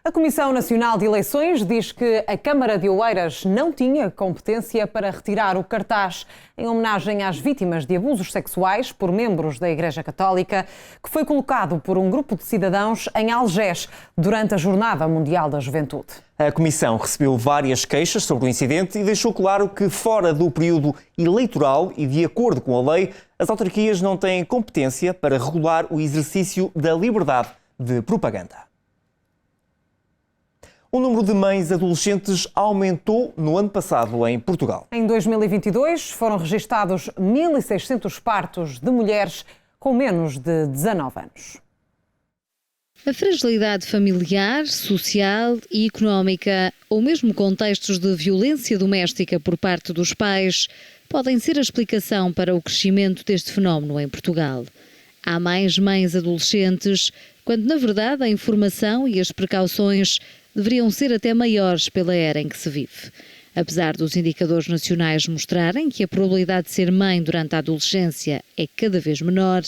A Comissão Nacional de Eleições diz que a Câmara de Oeiras não tinha competência para retirar o cartaz em homenagem às vítimas de abusos sexuais por membros da Igreja Católica, que foi colocado por um grupo de cidadãos em Algés durante a Jornada Mundial da Juventude. A Comissão recebeu várias queixas sobre o incidente e deixou claro que, fora do período eleitoral e de acordo com a lei, as autarquias não têm competência para regular o exercício da liberdade de propaganda. O número de mães adolescentes aumentou no ano passado em Portugal. Em 2022 foram registados 1.600 partos de mulheres com menos de 19 anos. A fragilidade familiar, social e económica, ou mesmo contextos de violência doméstica por parte dos pais, podem ser a explicação para o crescimento deste fenómeno em Portugal. Há mais mães adolescentes, quando na verdade a informação e as precauções deveriam ser até maiores pela era em que se vive. Apesar dos indicadores nacionais mostrarem que a probabilidade de ser mãe durante a adolescência é cada vez menor,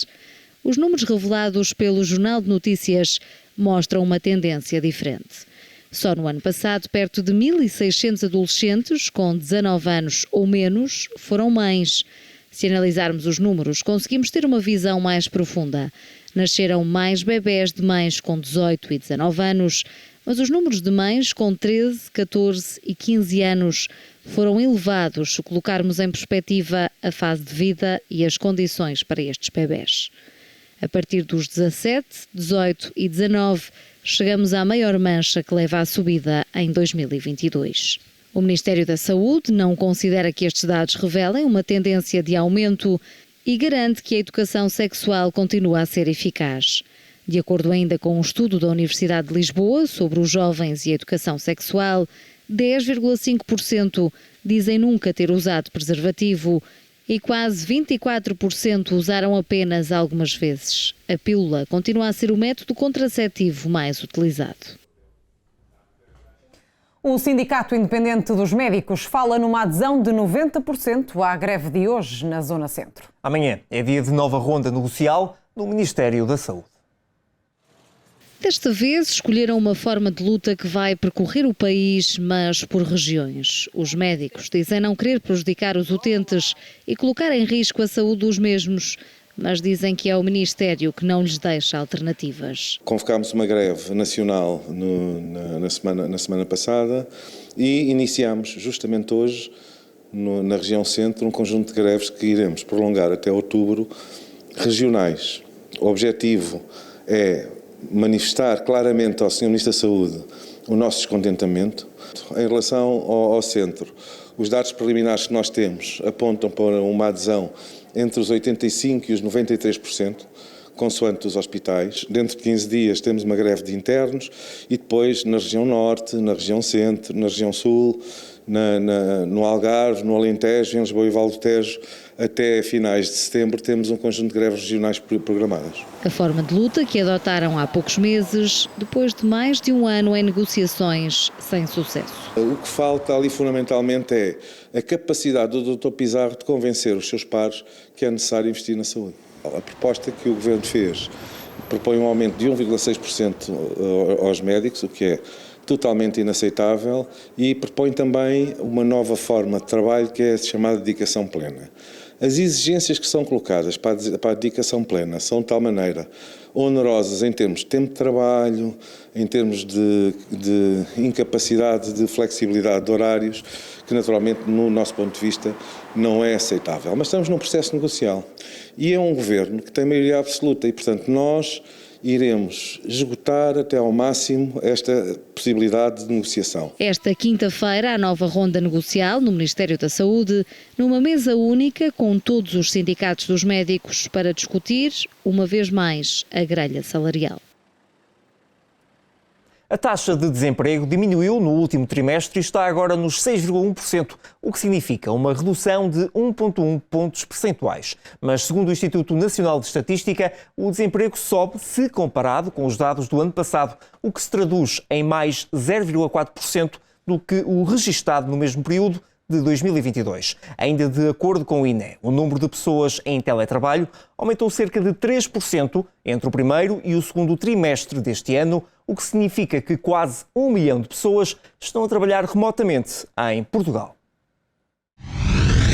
os números revelados pelo Jornal de Notícias mostram uma tendência diferente. Só no ano passado, perto de 1.600 adolescentes com 19 anos ou menos foram mães. Se analisarmos os números, conseguimos ter uma visão mais profunda. Nasceram mais bebés de mães com 18 e 19 anos, mas os números de mães com 13, 14 e 15 anos foram elevados se colocarmos em perspectiva a fase de vida e as condições para estes bebés. A partir dos 17, 18 e 19, chegamos à maior mancha que leva à subida em 2022. O Ministério da Saúde não considera que estes dados revelem uma tendência de aumento e garante que a educação sexual continua a ser eficaz. De acordo ainda com um estudo da Universidade de Lisboa sobre os jovens e a educação sexual, 10,5% dizem nunca ter usado preservativo e quase 24% usaram apenas algumas vezes. A pílula continua a ser o método contraceptivo mais utilizado. O Sindicato Independente dos Médicos fala numa adesão de 90% à greve de hoje na Zona Centro. Amanhã é dia de nova ronda negocial no Ministério da Saúde. Desta vez escolheram uma forma de luta que vai percorrer o país, mas por regiões. Os médicos dizem não querer prejudicar os utentes e colocar em risco a saúde dos mesmos, mas dizem que é o Ministério que não lhes deixa alternativas. Convocámos uma greve nacional na semana passada e iniciámos justamente hoje, na região centro, um conjunto de greves que iremos prolongar até outubro, regionais. O objetivo é manifestar claramente ao Sr. Ministro da Saúde o nosso descontentamento. Em relação ao centro, os dados preliminares que nós temos apontam para uma adesão entre os 85% e os 93%, consoante os hospitais. Dentro de 15 dias temos uma greve de internos e depois na região norte, na região centro, na região sul, no Algarve, no Alentejo, em Lisboa e Val do Tejo, até finais de setembro temos um conjunto de greves regionais programadas. A forma de luta que adotaram há poucos meses, depois de mais de um ano em negociações sem sucesso. O que falta ali fundamentalmente é a capacidade do Dr. Pizarro de convencer os seus pares que é necessário investir na saúde. A proposta que o Governo fez propõe um aumento de 1,6% aos médicos, o que é totalmente inaceitável, e propõe também uma nova forma de trabalho que é a chamada dedicação plena. As exigências que são colocadas para a dedicação plena são de tal maneira onerosas em termos de tempo de trabalho, em termos de incapacidade de flexibilidade de horários, que naturalmente, no nosso ponto de vista, não é aceitável. Mas estamos num processo negocial e é um governo que tem maioria absoluta e, portanto, nós iremos esgotar até ao máximo esta possibilidade de negociação. Esta quinta-feira, a nova ronda negocial no Ministério da Saúde, numa mesa única com todos os sindicatos dos médicos para discutir, uma vez mais, a grelha salarial. A taxa de desemprego diminuiu no último trimestre e está agora nos 6,1%, o que significa uma redução de 1,1 pontos percentuais. Mas, segundo o Instituto Nacional de Estatística, o desemprego sobe se comparado com os dados do ano passado, o que se traduz em mais 0,4% do que o registado no mesmo período de 2022. Ainda de acordo com o INE, o número de pessoas em teletrabalho aumentou cerca de 3% entre o primeiro e o segundo trimestre deste ano, o que significa que quase 1 milhão de pessoas estão a trabalhar remotamente em Portugal.